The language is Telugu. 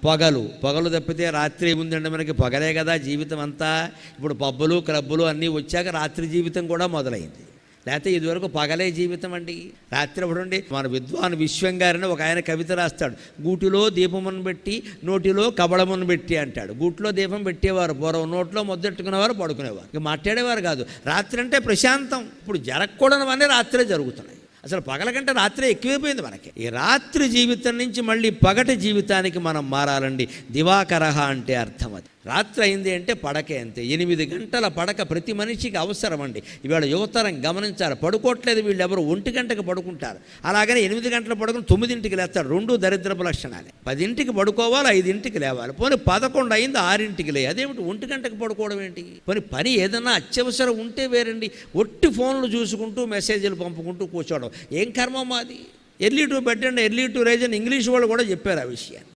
పొగలు తప్పితే రాత్రి ఏముందండి మనకి? పొగలే కదా జీవితం అంతా. ఇప్పుడు పబ్బులు క్లబ్బులు అన్నీ వచ్చాక రాత్రి జీవితం కూడా మొదలైంది. లేకపోతే ఇదివరకు పగలే జీవితం అండి. రాత్రి అప్పుడుండి మన విద్వాన్ విశ్వం గారిని ఒక ఆయన కవిత రాస్తాడు. గూటిలో దీపమును పెట్టి నోటిలో కబళమును పెట్టి అంటాడు. గూటిలో దీపం పెట్టేవారు పూర్వం, నోట్లో మొద్దెట్టుకునేవారు, పడుకునేవారు, ఇక మాట్లాడేవారు కాదు. రాత్రి అంటే ప్రశాంతం. ఇప్పుడు జరగకూడనివన్నీ రాత్రే జరుగుతున్నాయి. అసలు పగల కంటే రాత్రే ఎక్కువైపోయింది మనకి. ఈ రాత్రి జీవితం నుంచి మళ్ళీ పగటి జీవితానికి మనం మారాలండి. దివాకరహ అంటే అర్థం అది. రాత్రి అయింది అంటే పడకే అంతే. 8 గంటల పడక ప్రతి మనిషికి అవసరం అండి. ఇవాళ యువతరం గమనించాలి, పడుకోవట్లేదు వీళ్ళు ఎవరు. 1 గంటకు పడుకుంటారు. అలాగనే 8 గంటలు పడుకుని 9ంటికి లేస్తాడు. 2 దరిద్రపు లక్షణాలే. 10ంటికి పడుకోవాలి, 5ంటికి లేవాలి. పోనీ 11 అయింది 6ంటికి లే. అదేమిటి 1 గంటకు పడుకోవడం ఏంటి? పోనీ పని ఏదన్నా అత్యవసరం ఉంటే వేరండి. ఒట్టి ఫోన్లు చూసుకుంటూ మెసేజ్లు పంపుకుంటూ కూర్చోవడం ఏం కర్మ మాది? Early to bed and early to rise అని ఇంగ్లీష్ వాళ్ళు కూడా చెప్పారు ఆ విషయాన్ని.